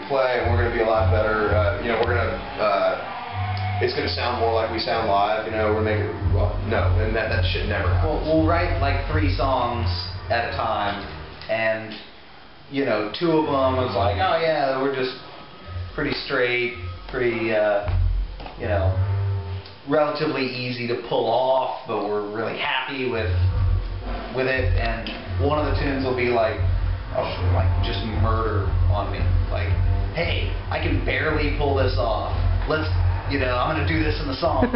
play, and we're going to be a lot better. You know, we're going to, it's going to sound more like we sound live. You know, we're making, well, no, and that shit never happens. We'll write like 3 songs at a time, and you know, 2 of them was like, oh yeah, we're just pretty straight, pretty, you know, relatively easy to pull off, but we're really happy with it. And one of the tunes will be like, just murder on me. Like, hey, I can barely pull this off. Let's, you know, I'm gonna do this in the song.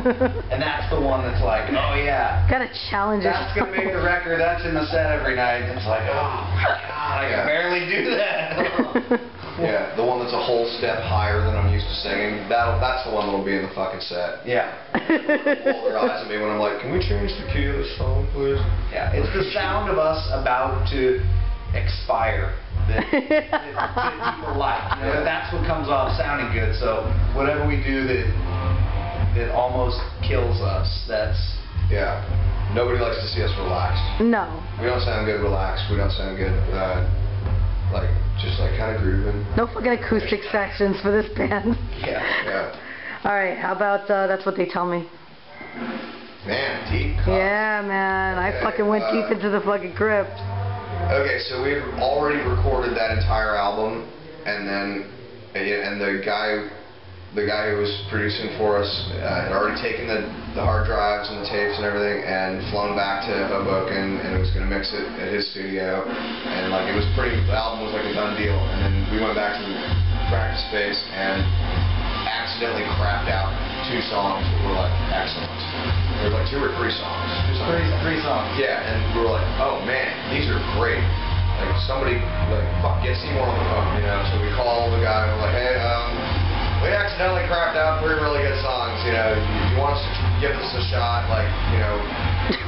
And that's the one that's like, oh yeah, gotta challenge yourself. That's gonna make the record. That's in the set every night. And it's like, oh my god, I can barely do that. Yeah, the one that's a whole step higher than I'm used to singing. That's the one that'll be in the fucking set. Yeah. Roll their eyes at me when I'm like, can we change the key of this song, please? Yeah, it's the sound of us about to expire that people like. You know, that's what comes off sounding good. So whatever we do that almost kills us, that's... Yeah. Nobody likes to see us relaxed. No. We don't sound good relaxed. We don't sound good like just like kind of grooving. No fucking acoustic sections for this band. Yeah. Yeah. All right. How about that's what they tell me. Man, deep cuts. Yeah, man. Okay, I fucking went deep into the fucking crypt. Okay, so we've already recorded that entire album, and then the guy who was producing for us had already taken the hard drives and the tapes and everything and flown back to Hoboken, and was going to mix it at his studio, and like the album was like a done deal. And then we went back to the practice space and accidentally crapped out 2 songs that were like excellent. There were like 2 or 3 songs. 3 songs. Yeah, and we were like, oh man, these are great. Like somebody like, fuck, get Seymour on the phone, you know. So we call the guy and we're like, hey, we accidentally crapped out 3 really good songs, you know. Do you want us to give this a shot? Like, you know.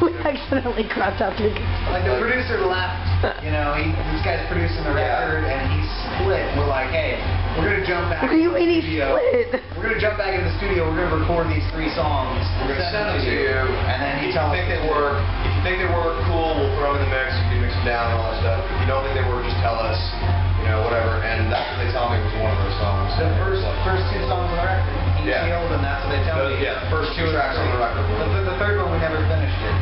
We accidentally crapped out 3 good songs. Like the producer left, you know, this guy's producing the record, and he split. We're like, hey, we're gonna jump back. What do you mean he split? We're gonna jump back into the studio. We're gonna record these 3 songs. We're gonna send them to you, and then you tell us if they work. If you think they work, cool. We'll throw them in the mix. You can mix them down and all that stuff. If you don't think they work, just tell us. You know, whatever. And that's what they tell me was one of those songs. The first 2 songs on the record. Heat Shield, and that's what they tell me. Yeah, the first 2 tracks on the record. The 3rd one we never finished it.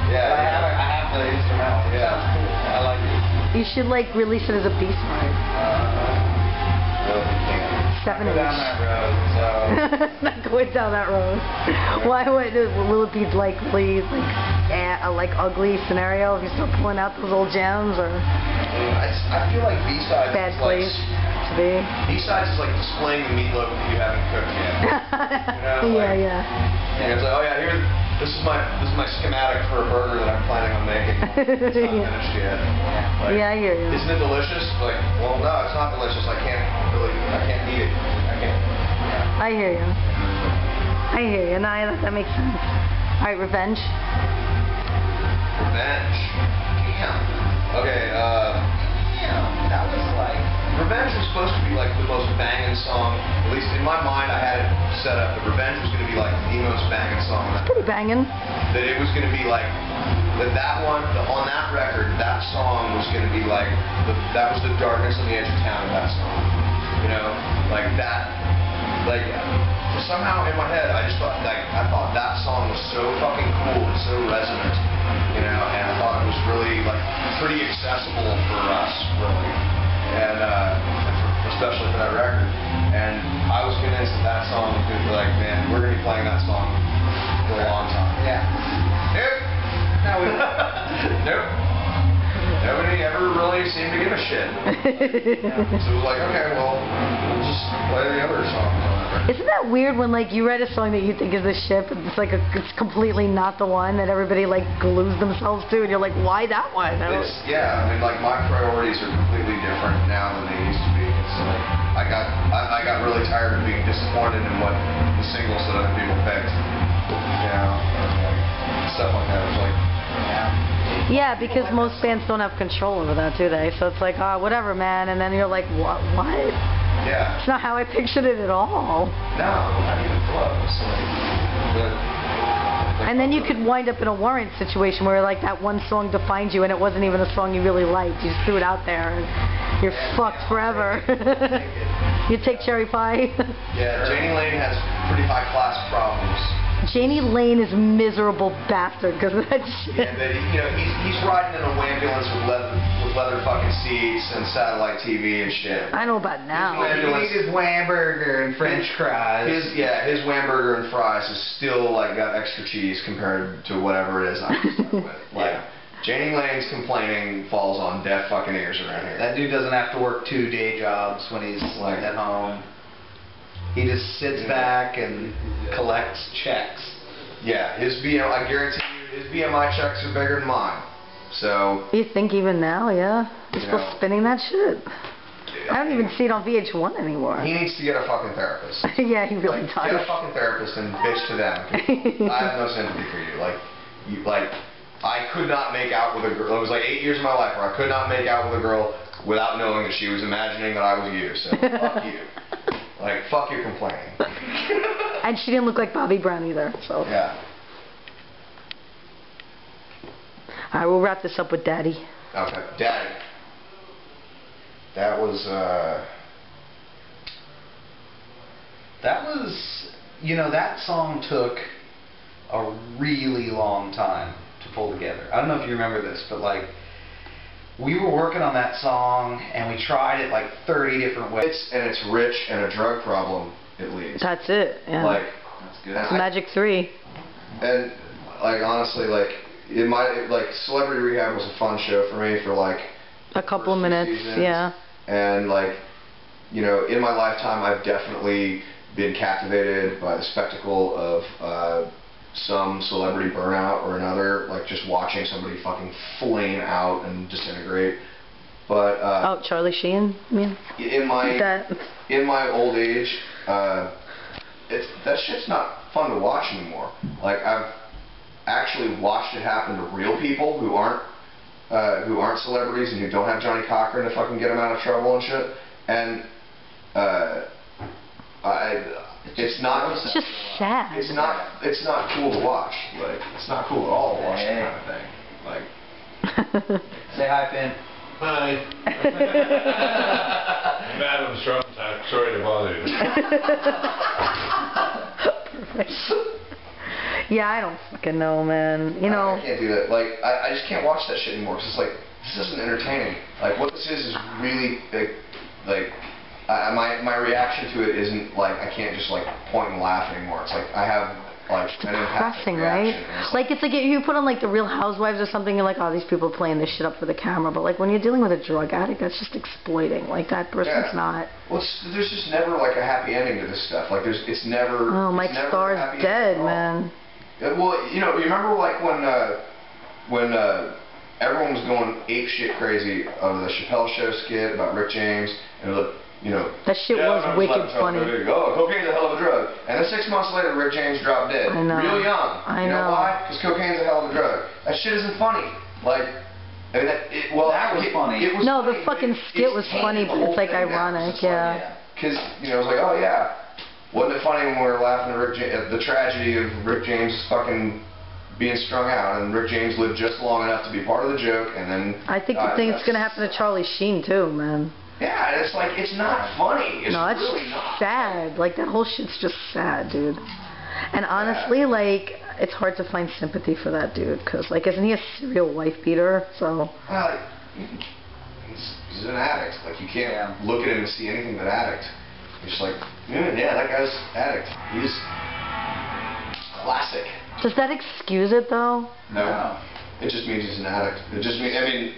Yeah. But I have the instrumental. It sounds cool. I like it. You should like release it as a B-side. No, you can't. 7 Go down that road. So. Not going down that road. Why would will it be like really like ugly scenario if you start pulling out those old gems, or I feel like B-sides bad is place like, to be? B-sides is like displaying the meatloaf that you haven't cooked yet. You know, Yeah, like, yeah. And it's like, oh yeah, this is my schematic for a burger that I'm planning on making. It's not finished yet. Like, Yeah, I hear you. Isn't it delicious? Like, well, no, it's not delicious. I can't eat it. I can't. Yeah. I hear you. I hear you. No, that makes sense. All right, Revenge. Revenge. Damn. Okay. Damn. That was like. Revenge was supposed to be like the most banging song. At least in my mind, I had it set up that Revenge was going to be like the most banging song. Pretty banging. That it was going to be like that one on that record. That song was going to be like that was the darkness on the edge of town of that song. You know, like that. Like somehow in my head, I thought that song was so fucking cool and so resonant. You know, and I thought it was really like pretty accessible for us, really. And especially for that record. And I was convinced that song was going to be like, man, we're going to be playing that song for a long time. Yeah. Nope. No, Nope. Nobody ever really seemed to give a shit. So it was like, okay, well, we'll just play the other songs on that record. Isn't that weird when like you write a song that you think is the shit, but it's like it's completely not the one that everybody like glues themselves to, and you're like, why that one? Yeah, I mean, like my priorities are completely different now than they used to be. It's like I got really tired of being disappointed in what the singles that other people picked. You know, like, stuff like that. It was like, yeah, because most bands don't have control over that, do they? So it's like, oh, whatever, man. And then you're like, what? yeah. It's not how I pictured it at all. No, not even close. And then you could wind up in a Warrant situation where like that one song defined you and it wasn't even a song you really liked. You just threw it out there and you're fucked forever. You take cherry pie? Yeah, Janie Lane has pretty high class problems. Janie Lane is a miserable bastard because of that shit. Yeah, but he's riding in a ambulance with leather fucking seats and satellite TV and shit. I know about now. He eats his Whamburger and French fries. His Whamburger and fries is still like got extra cheese compared to whatever it is I'm stuck with. Like, Janie Lane's complaining falls on deaf fucking ears around here. That dude doesn't have to work 2 day jobs when he's like at home. He just sits back and collects checks. Yeah, his I guarantee you, his BMI checks are bigger than mine. So. You think even now, yeah? He's still spinning that shit? Dude, I don't even see it on VH1 anymore. He needs to get a fucking therapist. Yeah, he really does. Get a fucking therapist and bitch to them. I have no sympathy for you. I could not make out with a girl. It was like 8 years of my life where I could not make out with a girl without knowing that she was imagining that I was you. So fuck you. Like, fuck your complaining. And she didn't look like Bobby Brown either, so. Yeah. Alright, we'll wrap this up with Daddy. Okay, Daddy. That was, you know, that song took a really long time to pull together. I don't know if you remember this, but like, we were working on that song and we tried it like 30 different ways. It's rich and a drug problem it leads. That's it, yeah. Like, that's good. It's Magic 3. And like honestly, like Celebrity Rehab was a fun show for me for like a couple of minutes, seasons. yeah. And like, you know, in my lifetime I've definitely been captivated by the spectacle of some celebrity burnout or another, like just watching somebody fucking flame out and disintegrate. But oh, Charlie Sheen, you mean? In my old age, that shit's not fun to watch anymore. Like, I've actually watched it happen to real people who aren't celebrities and who don't have Johnny Cochran to fucking get them out of trouble and shit. And it's just sad. It's not cool to watch. Like, it's not cool at all to watch that kind of thing. Like, say hi, Finn. Hi. Madam Strumtag, sorry to bother you. Perfect. Yeah, I don't fucking know, man. You know. I can't do that. Like, I just can't watch that shit anymore. It's just like, this isn't entertaining. Like, what this is really my reaction to it isn't like I can't just like point and laugh anymore. It's like I have like an depressing, right? Like it's like you put on like the Real Housewives or something, you're like, oh, these people are playing this shit up for the camera. But like when you're dealing with a drug addict, that's just exploiting. Like that person's not. Well, there's just never like a happy ending to this stuff. Like it's never. Oh, Mike Starr's dead, man. Well, you know, you remember like when everyone was going ape shit crazy over the Chappelle Show skit about Rick James and you know, that shit was wicked funny. Oh, cocaine's a hell of a drug. And then 6 months later, Rick James dropped dead. I know. Real young. I know. You know why? Because cocaine's a hell of a drug. That shit isn't funny. Like, I mean, that was funny. It was no, funny, the fucking skit was funny, but it's like ironic, yeah. Because, you know, it was like, oh yeah. Wasn't it funny when we were laughing at the tragedy of Rick James fucking being strung out, and Rick James lived just long enough to be part of the joke, and then... I think the thing that's going to happen to Charlie Sheen, too, man. Yeah, and it's like, it's not funny. It's no, it's really not. sad. Like, that whole shit's just sad, dude. And honestly, like, it's hard to find sympathy for that dude, because, like, isn't he a serial wife beater? So... Well, he's an addict. Like, you can't look at him and see anything but addict. You're just like, yeah, that guy's addict. He's classic. Does that excuse it, though? No. It just means he's an addict. It just means, I mean...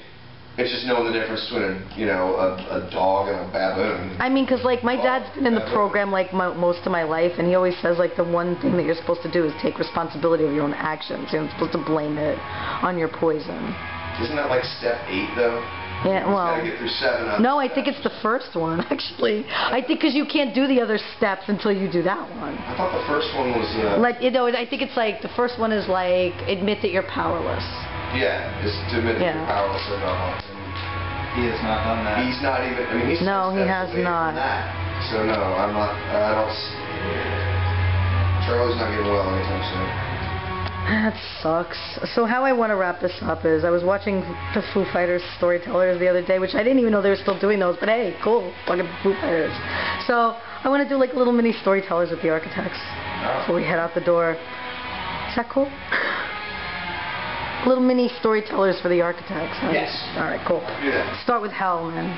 It's just knowing the difference between a dog and a baboon. I mean, because, like, my dad's been in the program, like, most of my life, and he always says, like, the one thing that you're supposed to do is take responsibility of your own actions. You're not supposed to blame it on your poison. Isn't that, like, step 8, though? Yeah, well... You gotta get through 7 No, I think it's the first one, actually. I think because you can't do the other steps until you do that one. I thought the first one was... Like, you know, I think it's, like, the first one is, like, admit that you're powerless. Yeah, just to admit that you're powerless or not. He has not done that. He's not even. I mean, he's no, he has not. So no, I'm not. I don't. Charlie's not getting well anytime soon. That sucks. So how I want to wrap this up is I was watching the Foo Fighters Storytellers the other day, which I didn't even know they were still doing those, but hey, cool, fucking Foo Fighters. So I want to do like little mini Storytellers with the Architects before we head out the door. Is that cool? Little mini Storytellers for the Architects. Huh? Yes. Alright, cool. Do that. Start with Hell, man.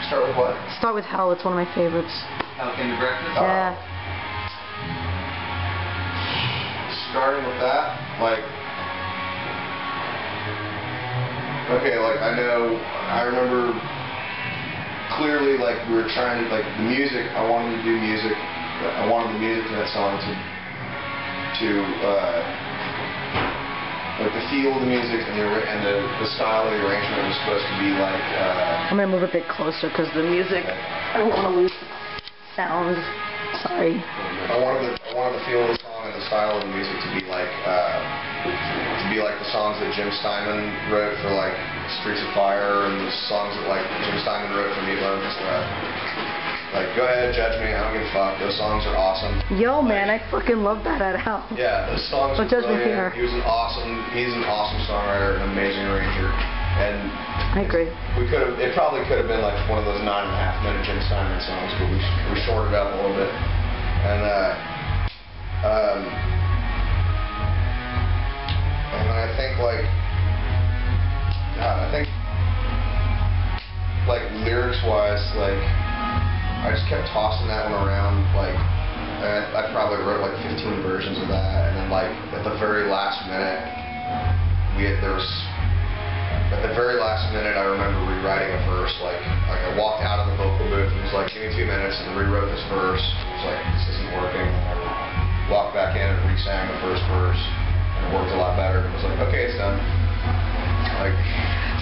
Start with what? Start with Hell, it's one of my favorites. How came to breakfast? Yeah. Starting with that, like, okay, like, I remember clearly, like, we were trying to, like, the music, I wanted to do music, I wanted the music in that song like, the feel of the music and the style of the arrangement was supposed to be, like, I'm gonna move a bit closer because the music, I don't want to lose sound. Sorry. I wanted the feel of the song and the style of the music to be like the songs that Jim Steinman wrote for like Streets of Fire and the songs that like Jim Steinman wrote for Meatloaf and stuff. Like, go ahead, judge me, I don't give a fuck. Those songs are awesome. Yo, man, I fucking love that at Hell. Yeah, those songs are brilliant. He's an awesome songwriter, an amazing arranger, and I agree. It probably could have been like one of those 9.5-minute Jim Steinman songs, but we shorted it up a little bit. And I think like lyrics-wise, like I just kept tossing that one around, like, and I probably wrote like 15 versions of that, and then like at the very last minute, at the very last minute, I remember rewriting a verse. Like I walked out of the vocal booth and was like, "Give me 2 minutes," and rewrote this verse. It was like, this isn't working. And I walked back in and re-sang the first verse, and it worked a lot better. And it was like, okay, it's done. Like.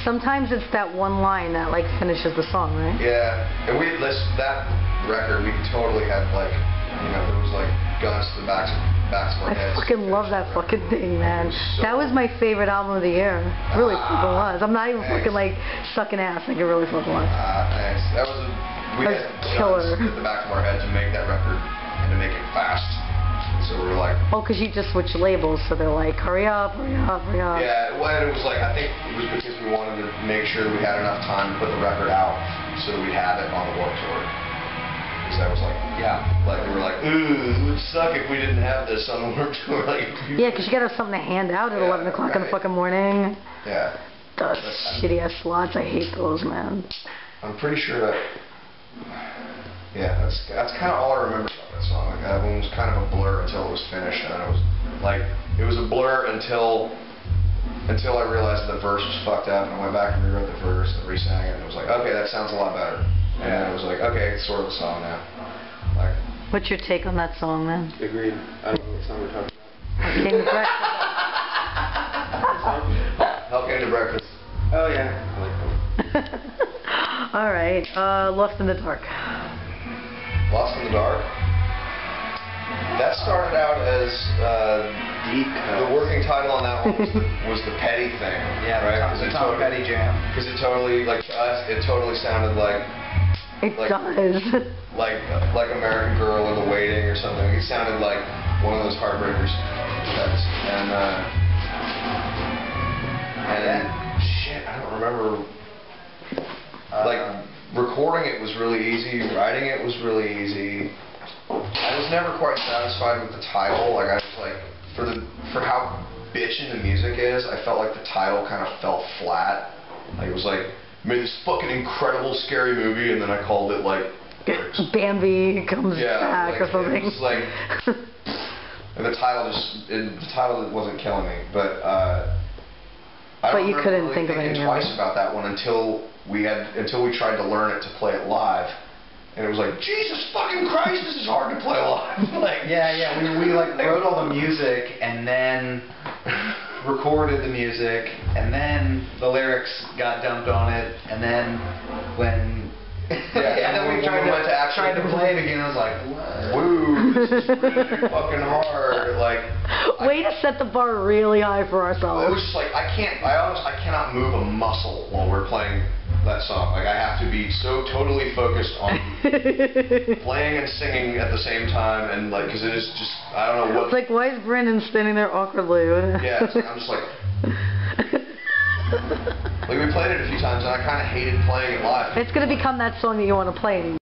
Sometimes it's that one line that like finishes the song, right? Yeah, and that record, we totally had like, there was like guns to the backs of our heads. I fucking love that fucking thing, man. That was my favorite album of the year. It really fucking was. I'm not even fucking like sucking ass. Like it really fucking was. Thanks. We had killer. Guns at the back of our head to make that record and to make it fast. So we were like... Oh, because you just switched labels, so they're like, hurry up, hurry up, hurry up. Yeah, well, and it was like, I think it was because we wanted to make sure that we had enough time to put the record out so that we'd have it on the Warped Tour. Because that was like, we were like, ooh, it would suck if we didn't have this on the Warped Tour. Like, yeah, because you gotta have something to hand out at 11 o'clock in the fucking morning. Yeah. Those shitty ass slots, I hate those, man. I'm pretty sure that... Yeah, that's kind of all I remember about that song. Like, that one was kind of a blur until it was finished, and it was a blur until I realized that the verse was fucked up, and I went back and rewrote the verse and re-sang it, and it was like, okay, that sounds a lot better. And it was like, okay, it's sort of a song now. Like. What's your take on that song, man? Agreed. I don't know what song we're talking about. Came to breakfast. Hell Came to Breakfast. Oh yeah, I like that. All right, Lost in the Dark. Lost in the Dark. That started out as Deep. The working title on that one was the Petty Thing. Yeah, right. The Tom Petty Jam. Because it totally, like to us, it totally sounded like. It does. Like American Girl or The Waiting or something. It sounded like one of those heartbreakers. And shit, I don't remember. Like. Recording it was really easy, writing it was really easy. I was never quite satisfied with the title. Like I was like, for how bitchin' the music is, I felt like the title kind of fell flat. Like it was like, made this fucking incredible scary movie, and then I called it like Bambi comes back or something. It was like, and the title wasn't killing me, but But you couldn't think of anything twice about that one until we tried to learn it to play it live, and it was like, Jesus fucking Christ, this is hard to play live. Like, we like wrote all the music and then recorded the music, and then the lyrics got dumped on it, and then when then we tried to play it again, I was like, what? Woo, this is really fucking hard. Like, way to set the bar really high for ourselves. It was just like I cannot move a muscle while we're playing that song. Like I have to be so totally focused on playing and singing at the same time, and like because it is just I don't know what. It's like, why is Brandon standing there awkwardly? Yeah, it's like, I'm just like. Like we played it a few times, and I kind of hated playing it live. It's gonna become that song that you want to play.